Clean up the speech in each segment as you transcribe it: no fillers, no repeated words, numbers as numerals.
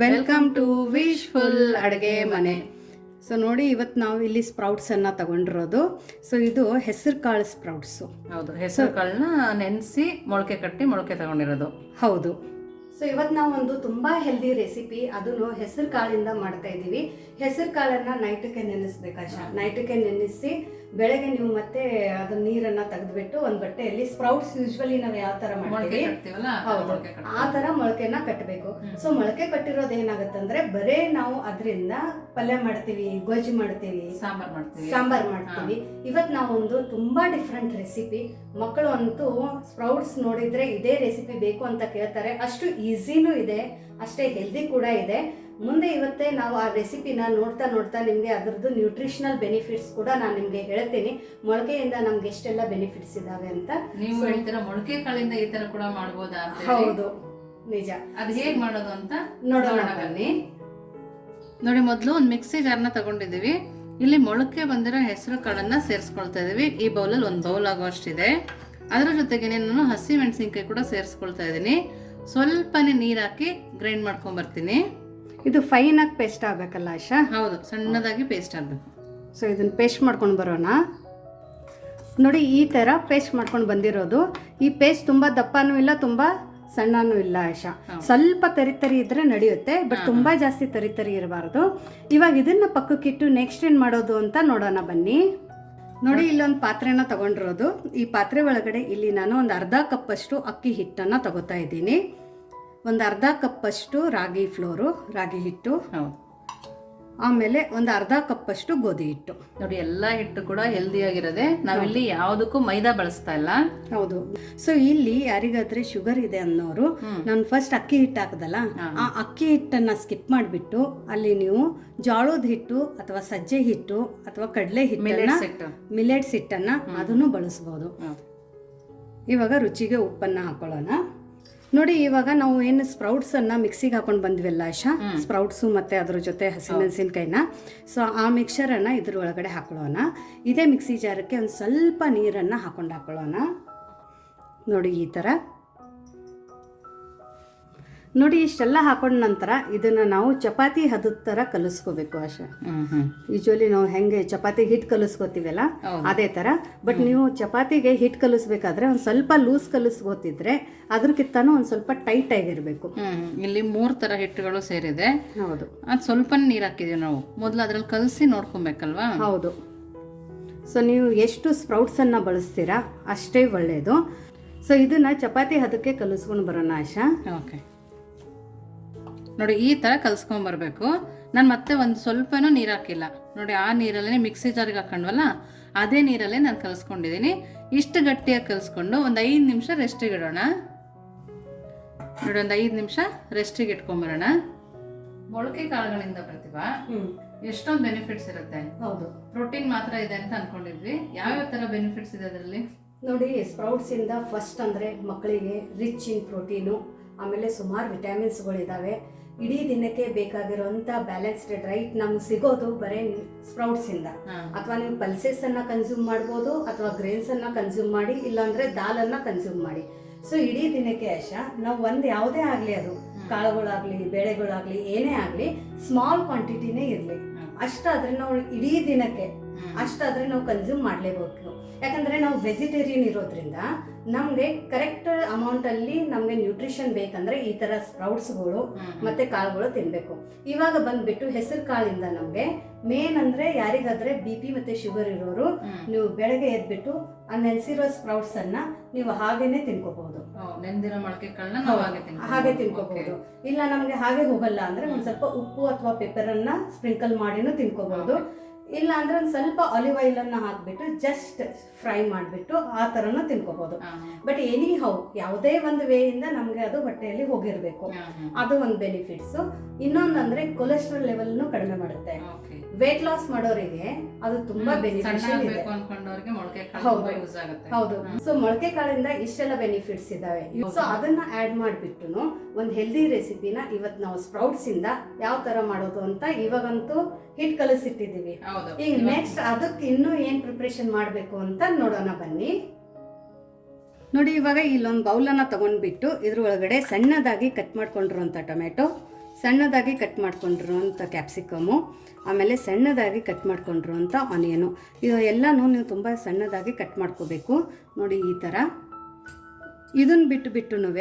Welcome to wishful ಅಡುಗೆ ಮನೆ. So ನೋಡಿ, ಇವತ್ತು ನಾವು ಇಲ್ಲಿ ಸ್ಪ್ರೌಟ್ಸನ್ನು ತಗೊಂಡಿರೋದು. ಸೊ ಇದು ಹೆಸರು ಕಾಳು ಸ್ಪ್ರೌಟ್ಸು. ಹೌದು, ಹೆಸರು ಕಾಳನ್ನ ನೆನೆಸಿ ಮೊಳಕೆ ಕಟ್ಟಿ ಮೊಳಕೆ ತಗೊಂಡಿರೋದು. ಹೌದು. ಸೊ ಇವತ್ತು ನಾವು ಒಂದು ತುಂಬ ಹೆಲ್ದಿ ರೆಸಿಪಿ, ಅದನ್ನು ಹೆಸರು ಕಾಳಿಂದ ಮಾಡ್ತಾ ಇದ್ದೀವಿ. ಹೆಸರು ಕಾಳನ್ನು ನೈಟಕ್ಕೆ ನೆನೆಸ್ಬೇಕಾಶ. ನೈಟಕ್ಕೆ ನೆನೆಸಿ ಬೆಳಗ್ಗೆ ನೀವು ಮತ್ತೆ ಅದು ನೀರನ್ನು ತೆಗೆದುಬಿಟ್ಟು ಒಂದು ಬಟ್ಟೆಯಲ್ಲಿ ಸ್ಪ್ರೌಟ್ಸ್ ಯೂಶ್ವಲಿ ನಾವು ಯಾವ ಥರ ಮಾಡ್ತೀವಿ ಹೌದು ಆ ಥರ ಮೊಳಕೆನ ಕಟ್ಟಬೇಕು. ಸೊ ಮೊಳಕೆ ಕಟ್ಟಿರೋದು ಏನಾಗುತ್ತಂದ್ರೆ ಬರೇ ನಾವು ಅದರಿಂದ ಪಲ್ಯ ಮಾಡ್ತೀವಿ, ಗೊಜ್ಜು ಮಾಡ್ತೀವಿ, ಸಾಂಬಾರ್ ಮಾಡ್ತೀವಿ. ಇವತ್ತು ನಾವು ಒಂದು ತುಂಬಾ ಡಿಫ್ರೆಂಟ್ ರೆಸಿಪಿ. ಮಕ್ಕಳು ಅಂತೂ ಸ್ಪ್ರೌಟ್ಸ್ ನೋಡಿದ್ರೆ ಇದೇ ರೆಸಿಪಿ ಬೇಕು ಅಂತ ಕೇಳ್ತಾರೆ. ಅಷ್ಟು ಈಸಿನೂ ಇದೆ, ಅಷ್ಟೇ ಹೆಲ್ದಿ ಕೂಡ ಇದೆ. ಮುಂದೆ ಇವತ್ತೇ ನಾವು ಆ ರೆಸಿಪಿನ ನೋಡ್ತಾ ನೋಡ್ತಾ ನಿಮಗೆ ಅದರದ್ದು ನ್ಯೂಟ್ರಿಷನಲ್ ಬೆನಿಫಿಟ್ಸ್ ಕೂಡ ನಾನು ನಿಮಗೆ ಹೇಳ್ತೀನಿ. ಮೊಳಕೆಯಿಂದ ನಮ್ಗೆ ಎಷ್ಟೆಲ್ಲ ಬೆನಿಫಿಟ್ಸ್ ಇದಾವೆ ಅಂತ ನೀವು ಹೇಳ್ತೀರಾ. ಮೊಳಕೆ ಕಾಳಿಂದ ಈ ತರ ಕೂಡ ಮಾಡ್ಬೋದಾ? ಹೌದು, ನಿಜ. ಅದು ಹೇಗೆ ಮಾಡೋದು ಅಂತ ನೋಡೋಣ ಬನ್ನಿ. ನೋಡಿ, ಮೊದಲು ಒಂದು ಮಿಕ್ಸಿ ಜಾರ್ನ ತಗೊಂಡಿದ್ದೀವಿ. ಇಲ್ಲಿ ಮೊಳಕೆ ಬಂದಿರೋ ಹೆಸರು ಕಾಳನ್ನ ಸೇರಿಸ್ಕೊಳ್ತಾ ಇದೀವಿ. ಈ ಬೌಲಲ್ಲಿ ಒಂದು ಬೌಲ್ ಆಗೋಷ್ಟಿದೆ. ಅದರ ಜೊತೆಗೆ ನಾನು ಹಸಿ ಮೆಣಸಿನ್ಕಾಯಿ ಕೂಡ ಸೇರಿಸ್ಕೊಳ್ತಾ ಇದ್ದೀನಿ. ಸ್ವಲ್ಪನೇ ನೀರು ಹಾಕಿ ಗ್ರೈಂಡ್ ಮಾಡ್ಕೊಂಡ್ ಬರ್ತೀನಿ. ಇದು ಫೈನ್ ಆಗಿ ಪೇಸ್ಟ್ ಆಗಬೇಕಲ್ಲ ಆಶಾ? ಹೌದು, ಸಣ್ಣದಾಗಿ ಪೇಸ್ಟ್ ಆಗಬೇಕು. ಸೊ ಇದನ್ನು ಪೇಸ್ಟ್ ಮಾಡ್ಕೊಂಡು ಬರೋಣ. ನೋಡಿ, ಈ ಥರ ಪೇಸ್ಟ್ ಮಾಡ್ಕೊಂಡು ಬಂದಿರೋದು. ಈ ಪೇಸ್ಟ್ ತುಂಬ ದಪ್ಪನೂ ಇಲ್ಲ, ತುಂಬ ಸಣ್ಣನೂ ಇಲ್ಲ ಆಶಾ. ಸ್ವಲ್ಪ ತರಿ ಇದ್ರೆ ನಡೆಯುತ್ತೆ, ಬಟ್ ತುಂಬ ಜಾಸ್ತಿ ತರಿ ಇರಬಾರ್ದು. ಇವಾಗ ಇದನ್ನ ಪಕ್ಕಕ್ಕಿಟ್ಟು ನೆಕ್ಸ್ಟ್ ಏನು ಮಾಡೋದು ಅಂತ ನೋಡೋಣ ಬನ್ನಿ. ನೋಡಿ, ಇಲ್ಲೊಂದು ಪಾತ್ರೆನ ತಗೊಂಡಿರೋದು. ಈ ಪಾತ್ರೆ ಒಳಗಡೆ ಇಲ್ಲಿ ನಾನು ಒಂದು ಅರ್ಧ ಕಪ್ಪಷ್ಟು ಅಕ್ಕಿ ಹಿಟ್ಟನ್ನು ತಗೋತಾ ಇದ್ದೀನಿ. ಒಂದು ಅರ್ಧ ಕಪ್ಪಷ್ಟು ರಾಗಿ ಹಿಟ್ಟು, ಆಮೇಲೆ ಒಂದು ಅರ್ಧ ಕಪ್ಪಷ್ಟು ಗೋಧಿ ಹಿಟ್ಟು. ನೋಡಿ, ಎಲ್ಲ ಹಿಟ್ಟು ಕೂಡ ಹೆಲ್ದಿ ಆಗಿರೋದೆ. ನಾವಿಲ್ಲಿ ಯಾವುದಕ್ಕೂ ಮೈದಾ ಬಳಸ್ತಾ ಇಲ್ಲ. ಹೌದು. ಸೊ ಇಲ್ಲಿ ಯಾರಿಗಾದ್ರೆ ಶುಗರ್ ಇದೆ ಅನ್ನೋರು, ನಾನು ಫಸ್ಟ್ ಅಕ್ಕಿ ಹಿಟ್ಟು ಹಾಕದಲ್ಲ, ಆ ಅಕ್ಕಿ ಹಿಟ್ಟನ್ನ ಸ್ಕಿಪ್ ಮಾಡಿಬಿಟ್ಟು ಅಲ್ಲಿ ನೀವು ಜೋಳದ ಹಿಟ್ಟು ಅಥವಾ ಸಜ್ಜೆ ಹಿಟ್ಟು ಅಥವಾ ಕಡಲೆ ಹಿಟ್ಟು, ಮಿಲೆಟ್ಸ್ ಹಿಟ್ಟನ್ನ ಅದನ್ನು ಬಳಸ್ಬೋದು. ಇವಾಗ ರುಚಿಗೆ ಉಪ್ಪನ್ನ ಹಾಕೊಳ್ಳೋಣ. ನೋಡಿ, ಇವಾಗ ನಾವು ಏನು ಸ್ಪ್ರೌಟ್ಸನ್ನು ಮಿಕ್ಸಿಗೆ ಹಾಕೊಂಡು ಬಂದ್ವಲ್ಲ ಆಶಾ, ಸ್ಪ್ರೌಟ್ಸು ಮತ್ತು ಅದ್ರ ಜೊತೆ ಹಸಿಮೆಣಸಿನ್ಕಾಯಿನ, ಸೊ ಆ ಮಿಕ್ಸರನ್ನು ಇದ್ರ ಒಳಗಡೆ ಹಾಕೊಳ್ಳೋಣ. ಇದೇ ಮಿಕ್ಸಿ ಜಾರಕ್ಕೆ ಒಂದು ಸ್ವಲ್ಪ ನೀರನ್ನು ಹಾಕೊಳ್ಳೋಣ. ನೋಡಿ, ಈ ಥರ ನೋಡಿ, ಇಷ್ಟೆಲ್ಲ ಹಾಕೊಂಡ ನಂತರ ಇದನ್ನು ನಾವು ಚಪಾತಿ ಹದದ ಥರ ಕಲಿಸ್ಕೋಬೇಕು ಆಶಾ. ಯೂಶ್ವಲಿ ನಾವು ಹೆಂಗೆ ಚಪಾತಿ ಹಿಟ್ಟು ಕಲಿಸ್ಕೋತೀವಲ್ಲ ಅದೇ ಥರ. ಬಟ್ ನೀವು ಚಪಾತಿಗೆ ಹಿಟ್ಟು ಕಲಿಸ್ಬೇಕಾದ್ರೆ ಒಂದು ಸ್ವಲ್ಪ ಲೂಸ್ ಕಲಿಸ್ಕೋತಿದ್ರೆ ಅದ್ರಕ್ಕಿಂತನೂ ಒಂದು ಸ್ವಲ್ಪ ಟೈಟ್ ಆಗಿರಬೇಕು. ಇಲ್ಲಿ 3 ಥರ ಹಿಟ್ಟುಗಳು ಸೇರಿದೆ. ಹೌದು, ಅದು ಸ್ವಲ್ಪ ನೀರು ಹಾಕಿದೀವಿ ನಾವು. ಮೊದಲು ಅದ್ರಲ್ಲಿ ಕಲಸಿ ನೋಡ್ಕೊಬೇಕಲ್ವಾ? ಹೌದು. ಸೊ ನೀವು ಎಷ್ಟು ಸ್ಪ್ರೌಟ್ಸನ್ನು ಬಳಸ್ತೀರಾ ಅಷ್ಟೇ ಒಳ್ಳೆಯದು. ಸೊ ಇದನ್ನು ಚಪಾತಿ ಹದಕ್ಕೆ ಕಲಿಸ್ಕೊಂಡು ಬರೋಣ ಆಶಾ. ಓಕೆ, ನೋಡಿ, ಈ ಥರ ಕಲ್ಸ್ಕೊಂಬರ್ಬೇಕು. ನಾನು ಮತ್ತೆ ಒಂದು ಸ್ವಲ್ಪನೂ ನೀರು ಹಾಕಿಲ್ಲ. ನೋಡಿ, ಆ ನೀರಲ್ಲೇ ಮಿಕ್ಸಿ ಜಾರಿಗೆ ಹಾಕೊಂಡ್ವಲ್ಲ ಅದೇ ನೀರಲ್ಲೇ ನಾನು ಕಲಿಸ್ಕೊಂಡಿದ್ದೀನಿ. ಇಷ್ಟು ಗಟ್ಟಿಯಾಗಿ ಕಲಿಸ್ಕೊಂಡು ಒಂದು 5 ನಿಮಿಷ ರೆಸ್ಟಿಗೆ ಇಡೋಣ. ನೋಡಿ, ಒಂದು 5 ನಿಮಿಷ ರೆಸ್ಟಿಗೆ ಇಟ್ಕೊಂಬರೋಣ. ಮೊಳಕೆ ಕಾಳುಗಳಿಂದ ಪ್ರತಿಭಾ ಎಷ್ಟೊಂದು ಬೆನಿಫಿಟ್ಸ್ ಇರುತ್ತೆ. ಹೌದು, ಪ್ರೋಟೀನ್ ಮಾತ್ರ ಇದೆ ಅಂತ ಅನ್ಕೊಂಡಿದ್ವಿ. ಯಾವ್ಯಾವ ಥರ ಬೆನಿಫಿಟ್ಸ್ ಇದೆ ಅದರಲ್ಲಿ? ನೋಡಿ, ಸ್ಪ್ರೌಟ್ಸಿಂದ ಫಸ್ಟ್ ಅಂದರೆ ಮಕ್ಕಳಿಗೆ ರಿಚ್ ಇನ್ ಪ್ರೋಟೀನು, ಆಮೇಲೆ ಸುಮಾರು ವಿಟಮಿನ್ಸ್ಗಳಿದ್ದಾವೆ. ಇಡೀ ದಿನಕ್ಕೆ ಬೇಕಾಗಿರುವಂಥ ಬ್ಯಾಲೆನ್ಸ್ಡ್ ಡೈಟ್ ನಮ್ಗೆ ಸಿಗೋದು ಬರೀ ಸ್ಪ್ರೌಟ್ಸಿಂದ. ಅಥವಾ ನೀವು ಪಲ್ಸಸ್ ಅನ್ನ ಕನ್ಸ್ಯೂಮ್ ಮಾಡ್ಬೋದು, ಅಥವಾ ಗ್ರೇನ್ಸ್ ಅನ್ನ ಕನ್ಸ್ಯೂಮ್ ಮಾಡಿ, ಇಲ್ಲಾಂದ್ರೆ ದಾಲನ್ನ ಕನ್ಸ್ಯೂಮ್ ಮಾಡಿ. ಸೊ ಇಡೀ ದಿನಕ್ಕೆ ಆಶಾ ನಾವು ಒಂದು ಯಾವುದೇ ಆಗಲಿ, ಅದು ಕಾಳುಗಳಾಗಲಿ ಬೇಳೆಗಳಾಗಲಿ ಏನೇ ಆಗಲಿ, ಸ್ಮಾಲ್ ಕ್ವಾಂಟಿಟಿನೇ ಇರಲಿ, ಅಷ್ಟಾದರೆ ನಾವು ಇಡೀ ದಿನಕ್ಕೆ ಅಷ್ಟಾದರೆ ನಾವು ಕನ್ಸ್ಯೂಮ್ ಮಾಡಲೇಬೇಕು. ಯಾಕಂದರೆ ನಾವು ವೆಜಿಟೇರಿಯನ್ ಇರೋದ್ರಿಂದ ನಮಗೆ ಕರೆಕ್ಟ್ ಅಮೌಂಟಲ್ಲಿ ನಮಗೆ ನ್ಯೂಟ್ರಿಷನ್ ಬೇಕಂದರೆ ಈ ಥರ ಸ್ಪ್ರೌಟ್ಸ್ಗಳು ಮತ್ತು ಕಾಳುಗಳು ತಿನ್ನಬೇಕು. ಇವಾಗ ಬಂದುಬಿಟ್ಟು ಹೆಸರು ಕಾಳಿಂದ ನಮಗೆ ಮೇನ್ ಅಂದರೆ ಯಾರಿಗಾದರೆ BP ಮತ್ತು ಶುಗರ್ ಇರೋರು, ನೀವು ಬೆಳಗ್ಗೆ ಎದ್ಬಿಟ್ಟು ಆ ನೆನೆಸಿರೋ ಸ್ಪ್ರೌಟ್ಸನ್ನು ನೀವು ಹಾಗೇನೆ ತಿನ್ಕೋಬಹುದು. ನೆಂದಿರೋ ಮೊಳಕೆ ಕಾಳನ್ನ ಹಾಗೆ ತಿನ್ಕೋಬಹುದು. ಇಲ್ಲ ನಮಗೆ ಹಾಗೆ ಹೋಗಲ್ಲ ಅಂದರೆ ಒಂದು ಸ್ವಲ್ಪ ಉಪ್ಪು ಅಥವಾ ಪೆಪ್ಪರನ್ನು ಸ್ಪ್ರಿಂಕಲ್ ಮಾಡಿನೂ ತಿನ್ಕೋಬಹುದು. ಇಲ್ಲ ಅಂದ್ರೆ ಒಂದು ಸ್ವಲ್ಪ ಆಲಿವ್ ಆಯಿಲ್ ಅನ್ನ ಹಾಕ್ಬಿಟ್ಟು ಜಸ್ಟ್ ಫ್ರೈ ಮಾಡಿಬಿಟ್ಟು ಆ ಥರನೂ ತಿನ್ಕೋಬಹುದು. ಬಟ್ ಎನಿ ಹೌ ಯಾವುದೇ ಒಂದು ವೇಯಿಂದ ನಮಗೆ ಅದು ಹೊಟ್ಟೆಯಲ್ಲಿ ಹೋಗಿರಬೇಕು. ಅದು ಒಂದು ಬೆನಿಫಿಟ್ಸು. ಇನ್ನೊಂದಂದ್ರೆ ಕೊಲೆಸ್ಟ್ರಾಲ್ ಲೆವೆಲ್ನು ಕಡಿಮೆ ಮಾಡುತ್ತೆ. ವೇಟ್ ಲಾಸ್ ಮಾಡೋರಿಗೆ ಅದು ತುಂಬಾ ಬೆನಿಫಿಷಿಯಲ್ ಇದೆ. ಹೌದು. ಸೊ ಮೊಳಕೆ ಕಾಳಿಂದ ಇಷ್ಟೆಲ್ಲ ಬೆನಿಫಿಟ್ಸ್ ಇದಾವೆ. ಸೊ ಅದನ್ನ ಆಡ್ ಮಾಡಿಬಿಟ್ಟು ಒಂದು ಹೆಲ್ದಿ ರೆಸಿಪಿನ ಇವತ್ತು ನಾವು ಸ್ಪ್ರೌಟ್ಸ್ ಇಂದ ಯಾವ ತರ ಮಾಡೋದು ಅಂತ ಇವಾಗಂತೂ ಹಿಟ್ ಕಲಿಸಿಟ್ಟಿದ್ದೀವಿ. ಈಗ ನೆಕ್ಸ್ಟ್ ಅದಕ್ಕೆ ಇನ್ನೂ ಏನ್ ಪ್ರಿಪರೇಷನ್ ಮಾಡಬೇಕು ಅಂತ ನೋಡೋಣ ಬನ್ನಿ. ನೋಡಿ, ಇವಾಗ ಇಲ್ಲೊಂದು ಬೌಲನ್ನು ತಗೊಂಡ್ಬಿಟ್ಟು ಇದ್ರ ಒಳಗಡೆ ಸಣ್ಣದಾಗಿ ಕಟ್ ಮಾಡ್ಕೊಂಡಿರುವಂಥ ಟೊಮೆಟೊ, ಸಣ್ಣದಾಗಿ ಕಟ್ ಮಾಡ್ಕೊಂಡಿರುವಂಥ ಕ್ಯಾಪ್ಸಿಕಮು, ಆಮೇಲೆ ಸಣ್ಣದಾಗಿ ಕಟ್ ಮಾಡ್ಕೊಂಡಿರುವಂಥ ಆನಿಯನು, ಇದು ಎಲ್ಲನೂ ನೀವು ತುಂಬ ಸಣ್ಣದಾಗಿ ಕಟ್ ಮಾಡ್ಕೋಬೇಕು. ನೋಡಿ ಈ ಥರ. ಇದನ್ನು ಬಿಟ್ಟುನು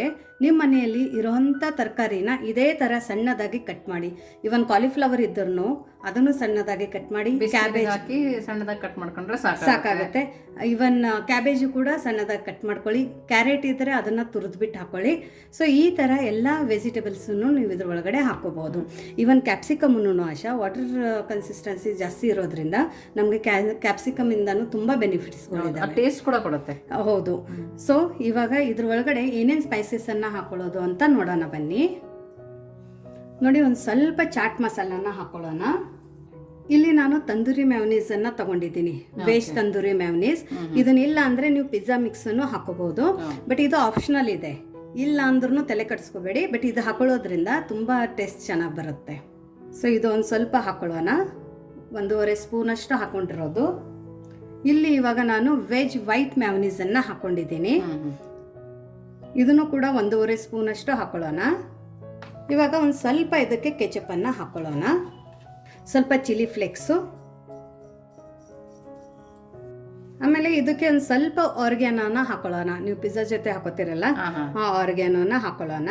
ನಿಮ್ಮ ಮನೆಯಲ್ಲಿ ಇರೋವಂಥ ತರಕಾರಿನ ಇದೇ ಥರ ಸಣ್ಣದಾಗಿ ಕಟ್ ಮಾಡಿ. ಇವನ್ ಕಾಲಿಫ್ಲವರ್ ಇದ್ರೂ ಅದನ್ನು ಸಣ್ಣದಾಗಿ ಕಟ್ ಮಾಡಿ, ಕ್ಯಾಬೇಜ್ ಹಾಕಿ ಸಣ್ಣದಾಗಿ ಕಟ್ ಮಾಡ್ಕೊಂಡ್ರೆ ಸಾಕಾಗುತ್ತೆ. ಇವನ್ ಕ್ಯಾಬೇಜು ಕೂಡ ಸಣ್ಣದಾಗಿ ಕಟ್ ಮಾಡ್ಕೊಳ್ಳಿ. ಕ್ಯಾರೆಟ್ ಇದ್ದರೆ ಅದನ್ನು ತುರಿದ್ಬಿಟ್ಟು ಹಾಕೊಳ್ಳಿ. ಸೊ ಈ ಥರ ಎಲ್ಲ ವೆಜಿಟೇಬಲ್ಸನ್ನು ನೀವು ಇದ್ರ ಒಳಗಡೆ ಹಾಕೋಬಹುದು. ಇವನ್ ಕ್ಯಾಪ್ಸಿಕಮನ್ನು ಆಶಾ ವಾಟರ್ ಕನ್ಸಿಸ್ಟೆನ್ಸಿ ಜಾಸ್ತಿ ಇರೋದ್ರಿಂದ ನಮಗೆ ಕ್ಯಾಪ್ಸಿಕಮಿಂದನೂ ತುಂಬ ಬೆನಿಫಿಟ್ಸ್ಗಳಿದೆ, ಟೇಸ್ಟ್ ಕೂಡ ಕೊಡುತ್ತೆ. ಹೌದು. ಸೊ ಇವಾಗ ಇದ್ರ ಒಳಗಡೆ ಏನೇನು ಸ್ಪೈಸಸನ್ನು ಹಾಕೊಳ್ಳೋದು ಅಂತ ನೋಡೋಣ ಬನ್ನಿ. ನೋಡಿ, ಒಂದು ಸ್ವಲ್ಪ ಚಾಟ್ ಮಸಾಲಾನ ಹಾಕೊಳ್ಳೋಣ. ಇಲ್ಲಿ ನಾನು ತಂದೂರಿ ಮ್ಯಾವನೀಸನ್ನು ತಗೊಂಡಿದ್ದೀನಿ, ವೇಜ್ ತಂದೂರಿ ಮ್ಯಾವನೀಸ್. ಇದನ್ನಿಲ್ಲ ಅಂದರೆ ನೀವು ಪಿಜ್ಜಾ ಮಿಕ್ಸನ್ನು ಹಾಕೋಬಹುದು, ಬಟ್ ಇದು ಆಪ್ಷನಲ್ ಇದೆ. ಇಲ್ಲ ಅಂದ್ರೂ ತಲೆ ಕಟ್ಸ್ಕೋಬೇಡಿ, ಬಟ್ ಇದು ಹಾಕೊಳ್ಳೋದ್ರಿಂದ ತುಂಬ ಟೇಸ್ಟ್ ಚೆನ್ನಾಗಿ ಬರುತ್ತೆ. ಸೊ ಇದು ಒಂದು ಸ್ವಲ್ಪ ಹಾಕೊಳ್ಳೋಣ, 1.5 ಸ್ಪೂನಷ್ಟು ಹಾಕೊಂಡಿರೋದು. ಇಲ್ಲಿ ಇವಾಗ ನಾನು ವೆಜ್ ವೈಟ್ ಮ್ಯಾವನೀಸನ್ನು ಹಾಕೊಂಡಿದ್ದೀನಿ, ಇದನ್ನು ಕೂಡ 1.5 ಸ್ಪೂನಷ್ಟು ಹಾಕೊಳ್ಳೋಣ. ಇವಾಗ ಒಂದು ಸ್ವಲ್ಪ ಇದಕ್ಕೆ ಕೆಚಪನ್ನು ಹಾಕೊಳ್ಳೋಣ, ಸ್ವಲ್ಪ ಚಿಲ್ಲಿ ಫ್ಲೇಕ್ಸು, ಆಮೇಲೆ ಇದಕ್ಕೆ ಒಂದು ಸ್ವಲ್ಪ ಆರ್ಗ್ಯಾನೋನ ಹಾಕೊಳ್ಳೋಣ. ನೀವು ಪಿಜ್ಜಾ ಜೊತೆ ಹಾಕೋತಿರಲ್ಲ, ಆ ಆರ್ಗ್ಯಾನೋನ ಹಾಕೊಳ್ಳೋಣ.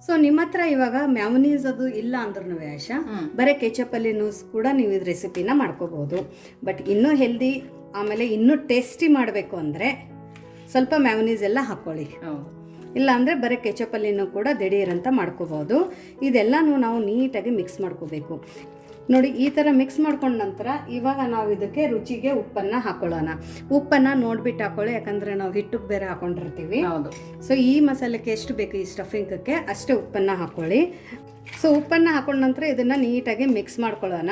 ಸೊ ನಿಮ್ಮ ಹತ್ರ ಇವಾಗ ಮ್ಯಾವನೀಸ್ ಅದು ಇಲ್ಲ ಅಂದ್ರೂ ಆಶಾ ಬರೀ ಕೆಚಪಲ್ಲಿನೂ ಕೂಡ ನೀವು ಇದು ರೆಸಿಪಿನ ಮಾಡ್ಕೋಬಹುದು. ಬಟ್ ಇನ್ನೂ ಹೆಲ್ದಿ ಆಮೇಲೆ ಇನ್ನೂ ಟೇಸ್ಟಿ ಮಾಡಬೇಕು ಅಂದರೆ ಸ್ವಲ್ಪ ಮ್ಯಾವನೀಸ್ ಎಲ್ಲ ಹಾಕ್ಕೊಳ್ಳಿ. ಇಲ್ಲ ಅಂದರೆ ಬರೀ ಕೆಚಪಲ್ಲಿನೂ ಕೂಡ ದಿಢೀರಂತ ಮಾಡ್ಕೋಬೋದು. ಇದೆಲ್ಲನೂ ನಾವು ನೀಟಾಗಿ ಮಿಕ್ಸ್ ಮಾಡ್ಕೋಬೇಕು. ನೋಡಿ, ಈ ಥರ ಮಿಕ್ಸ್ ಮಾಡ್ಕೊಂಡ ನಂತರ ಇವಾಗ ನಾವು ಇದಕ್ಕೆ ರುಚಿಗೆ ಉಪ್ಪನ್ನು ಹಾಕೊಳ್ಳೋಣ. ಉಪ್ಪನ್ನು ನೋಡ್ಬಿಟ್ಟು ಹಾಕೊಳ್ಳಿ, ಯಾಕಂದರೆ ನಾವು ಹಿಟ್ಟಿಗೆ ಬೇರೆ ಹಾಕೊಂಡಿರ್ತೀವಿ. ಸೊ ಈ ಮಸಾಲೆಗೆ ಎಷ್ಟು ಬೇಕು ಈ ಸ್ಟಫಿಂಗಕ್ಕೆ ಅಷ್ಟೇ ಉಪ್ಪನ್ನು ಹಾಕ್ಕೊಳ್ಳಿ. ಸೊ ಉಪ್ಪನ್ನು ಹಾಕೊಂಡ ನಂತರ ಇದನ್ನು ನೀಟಾಗಿ ಮಿಕ್ಸ್ ಮಾಡ್ಕೊಳ್ಳೋಣ.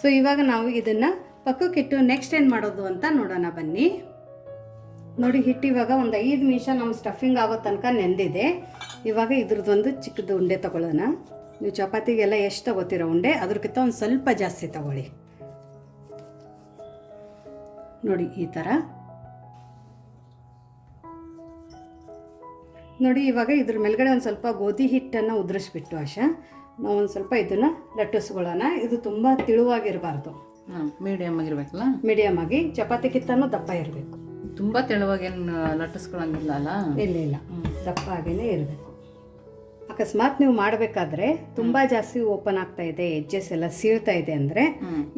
ಸೊ ಇವಾಗ ನಾವು ಇದನ್ನು ಪಕ್ಕಕ್ಕಿಟ್ಟು ನೆಕ್ಸ್ಟ್ ಏನು ಮಾಡೋದು ಅಂತ ನೋಡೋಣ ಬನ್ನಿ. ನೋಡಿ, ಹಿಟ್ಟು ಇವಾಗ ಒಂದು 5 ನಿಮಿಷ ನಮ್ಮ ಸ್ಟಫಿಂಗ್ ಆಗೋ ತನಕ ನೆಂದಿದೆ. ಇವಾಗ ಇದ್ರದ್ದೊಂದು ಚಿಕ್ಕದು ಉಂಡೆ ತಗೊಳ್ಳೋಣ. ನೀವು ಚಪಾತಿಗೆಲ್ಲ ಎಷ್ಟು ತಗೋತೀರೋ ಉಂಡೆ ಅದ್ರಕ್ಕಿಂತ ಒಂದು ಸ್ವಲ್ಪ ಜಾಸ್ತಿ ತಗೊಳ್ಳಿ. ನೋಡಿ ಈ ಥರ. ನೋಡಿ, ಇವಾಗ ಇದ್ರ ಮೇಲ್ಗಡೆ ಒಂದು ಸ್ವಲ್ಪ ಗೋಧಿ ಹಿಟ್ಟನ್ನು ಉದುರಿಸ್ಬಿಟ್ಟು ಆಶಾ ನಾವು ಒಂದು ಸ್ವಲ್ಪ ಇದನ್ನು ಲಟ್ಟಿಸ್ಕೊಳ್ಳೋಣ. ಇದು ತುಂಬ ತಿಳುವಾಗಿರಬಾರ್ದು, ಮೀಡಿಯಮ್ ಆಗಿರ್ಬೇಕಲ್ಲ. ಮೀಡಿಯಮ್ ಆಗಿ, ಚಪಾತಿಗಿಂತನೂ ದಪ್ಪ ಇರಬೇಕು. ತುಂಬ ತೆಳುವಾಗಿ ಏನು ಲಟ್ಟಿಸ್ಕೊಳ್ಳಂಗಿಲ್ಲ ಅಲ್ಲ? ಇಲ್ಲ, ದಪ್ಪ ಆಗೇನೆ ಇರಬೇಕು. ಅಕಸ್ಮಾತ್ ನೀವು ಮಾಡಬೇಕಾದ್ರೆ ತುಂಬ ಜಾಸ್ತಿ ಓಪನ್ ಆಗ್ತಾ ಇದೆ, ಎಡ್ಜಸ್ ಎಲ್ಲ ಸೀಳ್ತಾ ಇದೆ ಅಂದರೆ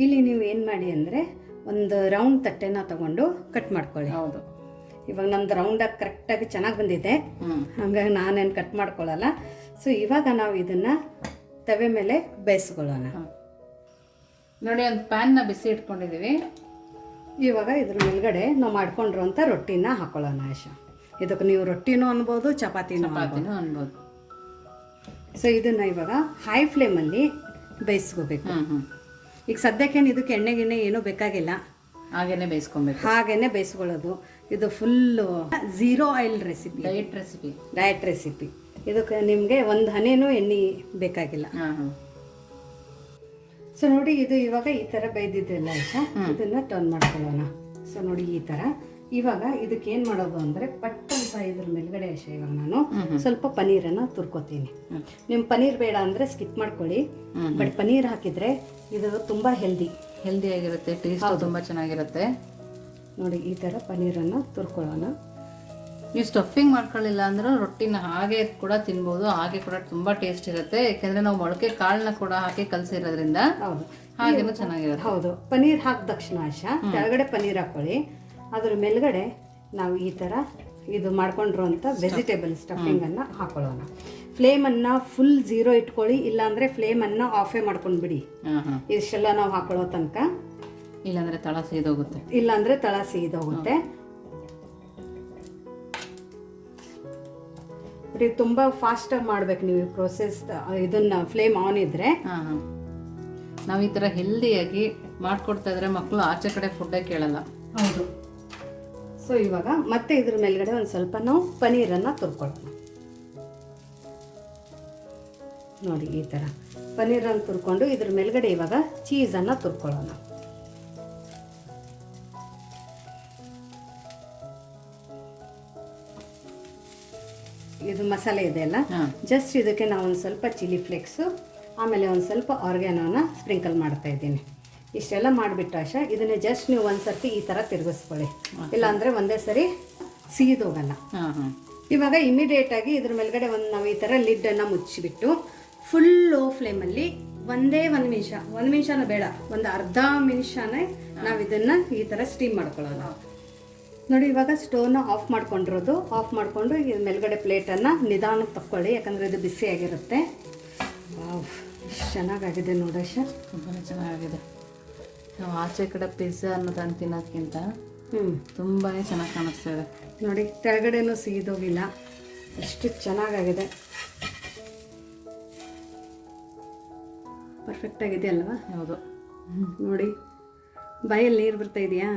ಇಲ್ಲಿ ನೀವು ಏನು ಮಾಡಿ ಅಂದರೆ ಒಂದು ರೌಂಡ್ ತಟ್ಟೆನ ತಗೊಂಡು ಕಟ್ ಮಾಡ್ಕೊಳ್ಳಿ. ಹೌದು, ಇವಾಗ ನಮ್ದು ರೌಂಡಾಗಿ ಕರೆಕ್ಟಾಗಿ ಚೆನ್ನಾಗಿ ಬಂದಿದೆ, ಹಾಗಾಗಿ ನಾನೇನು ಕಟ್ ಮಾಡ್ಕೊಳ್ಳಲ್ಲ. ಸೊ ಇವಾಗ ನಾವು ಇದನ್ನು ತವೆ ಮೇಲೆ ಬೇಯಿಸ್ಕೊಳ್ಳೋಣ. ನೋಡಿ, ಒಂದು ಪ್ಯಾನ್ನ ಬಿಸಿ ಇಟ್ಕೊಂಡಿದ್ದೀವಿ. ಇವಾಗ ಇದ್ರ ಮೇಲ್ಗಡೆ ನಾವು ಮಾಡ್ಕೊಂಡಿರೋಂಥ ರೊಟ್ಟಿನ ಹಾಕೊಳ್ಳೋಣ ಆಶಾ. ಇದಕ್ಕೆ ನೀವು ರೊಟ್ಟಿನೂ ಅನ್ಬೋದು, ಚಪಾತಿನೂ ಅನ್ಬೋದು. ಸೊ ಇದನ್ನು ಇವಾಗ ಹೈ ಫ್ಲೇಮಲ್ಲಿ ಬೇಯಿಸ್ಕೋಬೇಕು. ಈಗ ಸದ್ಯಕ್ಕೇನು ಇದಕ್ಕೆ ಎಣ್ಣೆ ಗಿಣ್ಣೆ ಏನೂ ಬೇಕಾಗಿಲ್ಲ, ಹಾಗೇನೆ ಬೇಯಿಸ್ಕೊಬೇಕು. ಹಾಗೇನೆ ಬೇಯಿಸ್ಕೊಳ್ಳೋದು. ಇದು full 0 oil recipe, diet recipe. ಇದಕ್ಕೆ ನಿಮಗೆ ಒಂದು ಹನಿನೂ ಎಣ್ಣೆ ಬೇಕಾಗಿಲ್ಲ. ಸೊ ನೋಡಿ, ಇದು ಇವಾಗ ಈ ಥರ ಬೇಯ್ದಿದ್ದೆಲ್ಲ ಆಯ್ತಾ, ಇದನ್ನು ಟರ್ನ್ ಮಾಡ್ಕೊಳ್ಳೋಣ. ಸೊ ನೋಡಿ ಈ ಥರ. ಇವಾಗ ಇದಕ್ಕೆ ಏನು ಮಾಡೋದು ಅಂದರೆ ಪಟ್ಟಂತ ಇದ್ರ ಮೇಲ್ಗಡೆ ಆಶಾ ಇವಾಗ ನಾನು ಸ್ವಲ್ಪ ಪನ್ನೀರನ್ನು ತುರ್ಕೋತೀನಿ. ನಿಮ್ಮ ಪನ್ನೀರ್ ಬೇಡ ಅಂದರೆ ಸ್ಕಿಪ್ ಮಾಡ್ಕೊಳ್ಳಿ, ಬಟ್ ಪನ್ನೀರ್ ಹಾಕಿದರೆ ಇದು ತುಂಬ ಹೆಲ್ದಿ ಆಗಿರುತ್ತೆ, ಟೇಸ್ಟ್ ತುಂಬ ಚೆನ್ನಾಗಿರುತ್ತೆ. ನೋಡಿ ಈ ಥರ ಪನ್ನೀರನ್ನು ತುರ್ಕೊಳ್ಳೋಣ. ನೀವು ಸ್ಟಫಿಂಗ್ ಮಾಡ್ಕೊಳ್ಳಿಲ್ಲ ಅಂದ್ರೆ ರೊಟ್ಟಿನ ಹಾಗೆ ಕೂಡ ತಿನ್ಬೋದು, ಹಾಗೆ ಕೂಡ ತುಂಬ ಟೇಸ್ಟ್ ಇರುತ್ತೆ. ಯಾಕೆಂದರೆ ನಾವು ಮೊಳಕೆ ಕಾಳನ್ನ ಕೂಡ ಹಾಕಿ ಕಲಸಿರೋದ್ರಿಂದ. ಹೌದು, ಹಾಗೇನೂ ಚೆನ್ನಾಗಿರುತ್ತೆ. ಹೌದು, ಪನ್ನೀರ್ ಹಾಕಿದ ತಕ್ಷಣ ಆಶಾ ಕೆಳಗಡೆ ಪನ್ನೀರ್ ಹಾಕೊಳ್ಳಿ, ಅದ್ರ ಮೇಲ್ಗಡೆ ನಾವು ಈ ಥರ ಇದು ಮಾಡ್ಕೊಂಡಿರೋಂಥ ವೆಜಿಟೇಬಲ್ ಸ್ಟಫಿಂಗನ್ನು ಹಾಕೊಳ್ಳೋಣ. ಫ್ಲೇಮನ್ನು ಫುಲ್ 0 ಇಟ್ಕೊಳ್ಳಿ, ಇಲ್ಲಾಂದರೆ ಫ್ಲೇಮನ್ನು ಆಫೇ ಮಾಡ್ಕೊಂಡ್ಬಿಡಿ ಇಷ್ಟೆಲ್ಲ ನಾವು ಹಾಕೊಳ್ಳೋ ತನಕ. ಇಲ್ಲಾಂದರೆ ತಳ ಸೀದೋಗುತ್ತೆ. ಇಲ್ಲಾಂದರೆ ತಳ ಸೀದೋಗುತ್ತೆ. ಬಟ್ ಇದು ತುಂಬ ಫಾಸ್ಟಾಗಿ ಮಾಡ್ಬೇಕು ನೀವು ಪ್ರೋಸೆಸ್. ಇದನ್ನು ಫ್ಲೇಮ್ ಆನ್ ಇದ್ದರೆ ನಾವು ಈ ಥರ ಹೆಲ್ದಿಯಾಗಿ ಮಾಡಿಕೊಡ್ತಾ ಇದ್ರೆ ಮಕ್ಕಳು ಆಚೆ ಕಡೆ ಫುಡ್ಡೇ ಕೇಳಲ್ಲ. ಹೌದು. ಸೊ ಇವಾಗ ಮತ್ತೆ ಇದ್ರ ಮೇಲ್ಗಡೆ ಒಂದು ಸ್ವಲ್ಪ ನಾವು ಪನ್ನೀರನ್ನು ತುರ್ಕೊಳ್ಳೋಣ. ನೋಡಿ ಈ ಥರ ಪನ್ನೀರನ್ನು ತುರ್ಕೊಂಡು ಇದ್ರ ಮೇಲ್ಗಡೆ ಇವಾಗ ಚೀಸನ್ನು ತುರ್ಕೊಳ್ಳೋಣ. ಇದು ಇದು ಮಸಾಲೆ ಇದೆ ಅಲ್ಲ, ಹಾಂ. ಜಸ್ಟ್ ಇದಕ್ಕೆ ನಾವು ಒಂದು ಸ್ವಲ್ಪ ಚಿಲ್ಲಿ ಫ್ಲೇಕ್ಸು ಆಮೇಲೆ ಒಂದು ಸ್ವಲ್ಪ ಆರ್ಗ್ಯಾನೋನ ಸ್ಪ್ರಿಂಕಲ್ ಮಾಡ್ತಾ ಇದ್ದೀನಿ. ಇಷ್ಟೆಲ್ಲ ಮಾಡಿಬಿಟ್ಟು ಆಶಾ ಇದನ್ನೇ ಜಸ್ಟ್ ನೀವು ಒಂದು ಸರ್ತಿ ಈ ಥರ ತಿರುಗಿಸ್ಕೊಳ್ಳಿ, ಇಲ್ಲಾಂದರೆ ಒಂದೇ ಸರಿ ಸೀದೋಗಲ್ಲ. ಹಾಂ ಹಾಂ. ಇವಾಗ ಇಮಿಡಿಯೇಟಾಗಿ ಇದ್ರ ಮೇಲ್ಗಡೆ ಒಂದು ನಾವು ಈ ಥರ ಲಿಡ್ಡನ್ನು ಮುಚ್ಚಿಬಿಟ್ಟು ಫುಲ್ ಲೋ ಫ್ಲೇಮಲ್ಲಿ ಒಂದು ನಿಮಿಷನೂ ಬೇಡ, ಒಂದು ಅರ್ಧ ನಿಮಿಷನೇ ನಾವು ಇದನ್ನು ಈ ಥರ ಸ್ಟೀಮ್ ಮಾಡ್ಕೊಳ್ಳೋಣ. ನೋಡಿ ಇವಾಗ ಸ್ಟೋವ್ನ ಆಫ್ ಮಾಡ್ಕೊಂಡಿರೋದು, ಆಫ್ ಮಾಡಿಕೊಂಡು ಈ ಮೇಲ್ಗಡೆ ಪ್ಲೇಟನ್ನು ನಿಧಾನಕ್ಕೆ ತಕ್ಕೊಳ್ಳಿ, ಯಾಕಂದರೆ ಇದು ಬಿಸಿಯಾಗಿರುತ್ತೆ. ಎಷ್ಟು ಚೆನ್ನಾಗಾಗಿದೆ ನೋಡೋಶ, ತುಂಬಾ ಚೆನ್ನಾಗಿದೆ. ನಾವು ಆಚೆ ಕಡೆ ಪಿಜ್ಜಾ ಅನ್ನೋದನ್ನು ತಿನ್ನೋದಕ್ಕಿಂತ ತುಂಬಾ ಚೆನ್ನಾಗಿ ಕಾಣಿಸ್ತಾ ಇದೆ. ನೋಡಿ ಕೆಳಗಡೆನೂ ಸೀದೋಗಿಲ್ಲ, ಎಷ್ಟು ಚೆನ್ನಾಗಾಗಿದೆ, ಪರ್ಫೆಕ್ಟಾಗಿದೆ ಅಲ್ವಾ? ಹೌದು. ನೋಡಿ ಬಾಯಲ್ಲಿ ನೀರು ಬರ್ತಾ ಇದೆಯಾ?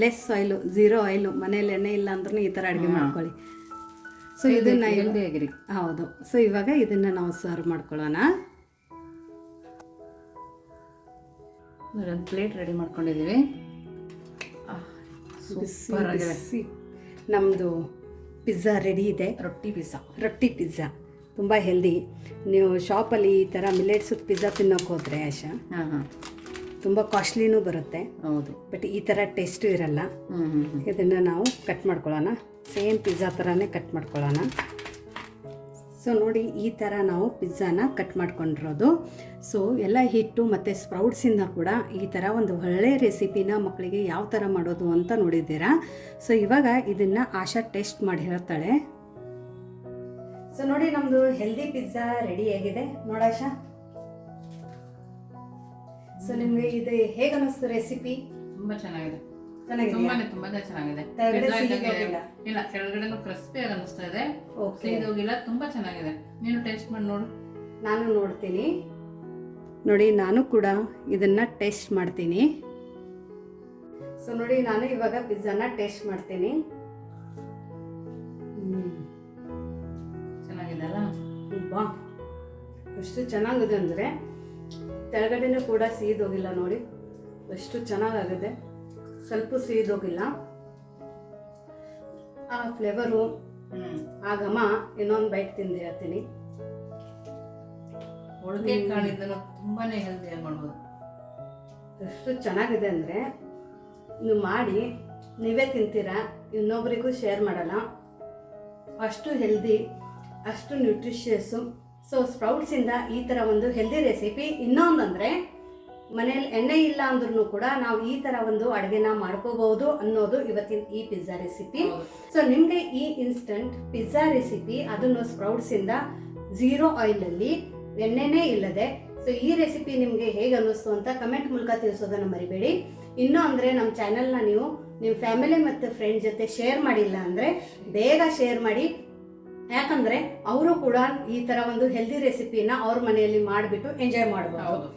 ಲೆಸ್ ಆಯಿಲು, 0 ಆಯಿಲು, ಮನೇಲಿ ಎಣ್ಣೆ ಇಲ್ಲ ಅಂದ್ರೂ ಈ ಥರ ಅಡುಗೆ ಮಾಡ್ಕೊಳ್ಳಿ. ಸೊ ಇದನ್ನು ಹೆಲ್ದಿಯಾಗಿರಿ. ಹೌದು. ಸೊ ಇವಾಗ ಇದನ್ನು ನಾವು ಸರ್ವ್ ಮಾಡ್ಕೊಳ್ಳೋಣ. ಒಂದು ಪ್ಲೇಟ್ ರೆಡಿ ಮಾಡ್ಕೊಂಡಿದ್ದೀವಿ. ಸೂಪರ್ ಆಗಿದೆ. ನಮ್ಮದು ಪಿಜ್ಜಾ ರೆಡಿ ಇದೆ. ರೊಟ್ಟಿ ಪಿಜ್ಜಾ ತುಂಬ ಹೆಲ್ದಿ. ನೀವು ಶಾಪಲ್ಲಿ ಈ ಥರ ಮಿಲೆಟ್ಸ್ ಪಿಜ್ಜಾ ತಿನ್ನೋಕೆ ಹೋದರೆ ಆಶಾ, ಹಾಂ ಹಾಂ, ತುಂಬ ಕಾಸ್ಟ್ಲಿನೂ ಬರುತ್ತೆ. ಹೌದು. ಬಟ್ ಈ ಥರ ಟೇಸ್ಟು ಇರಲ್ಲ. ಇದನ್ನು ನಾವು ಕಟ್ ಮಾಡ್ಕೊಳ್ಳೋಣ, ಸೇಮ್ ಪಿಜ್ಜಾ ಥರನೇ ಕಟ್ ಮಾಡ್ಕೊಳ್ಳೋಣ. ಸೊ ನೋಡಿ ಈ ಥರ ನಾವು ಪಿಜ್ಜಾನ ಕಟ್ ಮಾಡ್ಕೊಂಡಿರೋದು. ಸೊ ಎಲ್ಲ ಹಿಟ್ಟು ಮತ್ತು ಸ್ಪ್ರೌಟ್ಸಿಂದ ಕೂಡ ಈ ಥರ ಒಂದು ಒಳ್ಳೆ ರೆಸಿಪಿನ ಮಕ್ಕಳಿಗೆ ಯಾವ ಥರ ಮಾಡೋದು ಅಂತ ನೋಡಿದ್ದೀರಾ. ಸೊ ಇವಾಗ ಇದನ್ನು ಆಶಾ ಟೇಸ್ಟ್ ಮಾಡಿ ಹೇಳ್ತಾಳೆ. ಸೊ ನೋಡಿ ನಮ್ಮದು ಹೆಲ್ದಿ ಪಿಜ್ಜಾ ರೆಡಿಯಾಗಿದೆ ನೋಡಾಶಾ. ಸೊ ನಿಮಗೆ ಇದು ಹೇಗೆ ಅನ್ನಿಸ್ತು ರೆಸಿಪಿ? ತುಂಬಾ ಚೆನ್ನಾಗಿದೆ. ಚೆನ್ನಾಗಿದೆ. ಚೆನ್ನಾಗಿದೆ. ಇಲ್ಲ, ಕೆಳಗಡೆನೂ ಕ್ರಿಸ್ಪಿ ಆಗಿ ಅನಿಸ್ತಾ ಇದೆ. ಹೋಗಿಲ್ಲ, ತುಂಬಾ ಚೆನ್ನಾಗಿದೆ. ನೀನು ಟೇಸ್ಟ್ ಮಾಡಿ ನೋಡು. ನಾನು ನೋಡ್ತೀನಿ. ನೋಡಿ ನಾನು ಕೂಡ ಇದನ್ನ ಟೇಸ್ಟ್ ಮಾಡ್ತೀನಿ. ಸೊ ನೋಡಿ ನಾನು ಇವಾಗ ಪಿಜ್ಜಾನ ಟೇಸ್ಟ್ ಮಾಡ್ತೀನಿ. ಚೆನ್ನಾಗಿದೆ ಅಲ್ಲ? ಬಾ, ಎಷ್ಟು ಚೆನ್ನಾಗಿದೆ ಅಂದರೆ ಕೆಳಗಡೆನೂ ಕೂಡ ಸೀದೋಗಿಲ್ಲ. ನೋಡಿ ಎಷ್ಟು ಚೆನ್ನಾಗಾಗಿದೆ, ಸ್ವಲ್ಪ ಸೀದೋಗಿಲ್ಲ. ಆ ಫ್ಲೇವರು, ಆ ಘಮ ಇನ್ನೊಂದು ಬೈಟ್ ತಿಂದು ಹೇಳ್ತೀನಿ. ಒಳಗೆ ಕಾಳಿಂದಲೂ ತುಂಬಾನೇ ಹೆಲ್ದಿಯಾಗಿ ಮಾಡ್ಬೋದು. ಎಷ್ಟು ಚೆನ್ನಾಗಿದೆ ಅಂದರೆ ನೀವು ಮಾಡಿ ನೀವೇ ತಿಂತೀರಾ, ಇನ್ನೊಬ್ಬರಿಗೂ ಶೇರ್ ಮಾಡಲ್ಲ. ಅಷ್ಟು ಹೆಲ್ದಿ, ಅಷ್ಟು ನ್ಯೂಟ್ರಿಷಿಯಸ್ಸು. ಸೊ ಸ್ಪ್ರೌಟ್ಸಿಂದ ಈ ಥರ ಒಂದು ಹೆಲ್ದಿ ರೆಸಿಪಿ. ಇನ್ನೊಂದಂದರೆ ಮನೇಲಿ ಎಣ್ಣೆ ಇಲ್ಲ ಅಂದ್ರೂ ಕೂಡ ನಾವು ಈ ಥರ ಒಂದು ಅಡುಗೆನ ಮಾಡ್ಕೋಬಹುದು ಅನ್ನೋದು ಇವತ್ತಿನ ಈ ಪಿಜ್ಜಾ ರೆಸಿಪಿ. ಸೊ ನಿಮಗೆ ಈ ಇನ್ಸ್ಟಂಟ್ ಪಿಜ್ಜಾ ರೆಸಿಪಿ, ಅದನ್ನು ಸ್ಪ್ರೌಟ್ಸಿಂದ 0 ಆಯಿಲಲ್ಲಿ, ಎಣ್ಣೆನೇ ಇಲ್ಲದೆ. ಸೊ ಈ ರೆಸಿಪಿ ನಿಮಗೆ ಹೇಗೆ ಅನ್ನಿಸ್ತು ಅಂತ ಕಮೆಂಟ್ ಮೂಲಕ ತಿಳಿಸೋದನ್ನು ಮರಿಬೇಡಿ. ಇನ್ನೂ ಅಂದರೆ ನಮ್ಮ ಚಾನಲ್ನ ನೀವು ನಿಮ್ಮ ಫ್ಯಾಮಿಲಿ ಮತ್ತು ಫ್ರೆಂಡ್ ಜೊತೆ ಶೇರ್ ಮಾಡಿಲ್ಲ ಅಂದರೆ ಬೇಗ ಶೇರ್ ಮಾಡಿ. ಯಾಕಂದರೆ ಅವರು ಕೂಡ ಈ ಥರ ಒಂದು ಹೆಲ್ದಿ ರೆಸಿಪಿನ ಅವ್ರ ಮನೆಯಲ್ಲಿ ಮಾಡಿಬಿಟ್ಟು ಎಂಜಾಯ್ ಮಾಡ್ಬೋದು.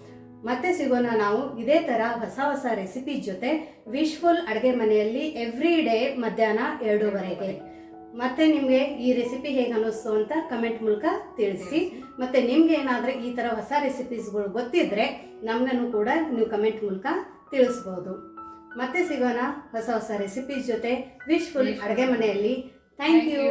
ಮತ್ತೆ ಸಿಗೋಣ ನಾವು ಇದೇ ಥರ ಹೊಸ ರೆಸಿಪಿ ಜೊತೆ. ವಿಶ್ಫುಲ್ ಅಡುಗೆ ಮನೆಯಲ್ಲಿ ಎವ್ರಿ ಡೇ ಮಧ್ಯಾಹ್ನ 2:15. ಮತ್ತೆ ನಿಮಗೆ ಈ ರೆಸಿಪಿ ಹೇಗೆ ಅನ್ನಿಸ್ತು ಅಂತ ಕಮೆಂಟ್ ಮೂಲಕ ತಿಳಿಸಿ. ಮತ್ತು ನಿಮ್ಗೆ ಏನಾದರೂ ಈ ಥರ ಹೊಸ ರೆಸಿಪೀಸ್ಗಳು ಗೊತ್ತಿದ್ದರೆ ನಮಗೂ ಕೂಡ ನೀವು ಕಮೆಂಟ್ ಮೂಲಕ ತಿಳಿಸ್ಬೋದು. ಮತ್ತೆ ಸಿಗೋಣ ಹೊಸ ರೆಸಿಪೀಸ್ ಜೊತೆ ವಿಶ್ಫುಲ್ ಅಡುಗೆ ಮನೆಯಲ್ಲಿ. Thank you.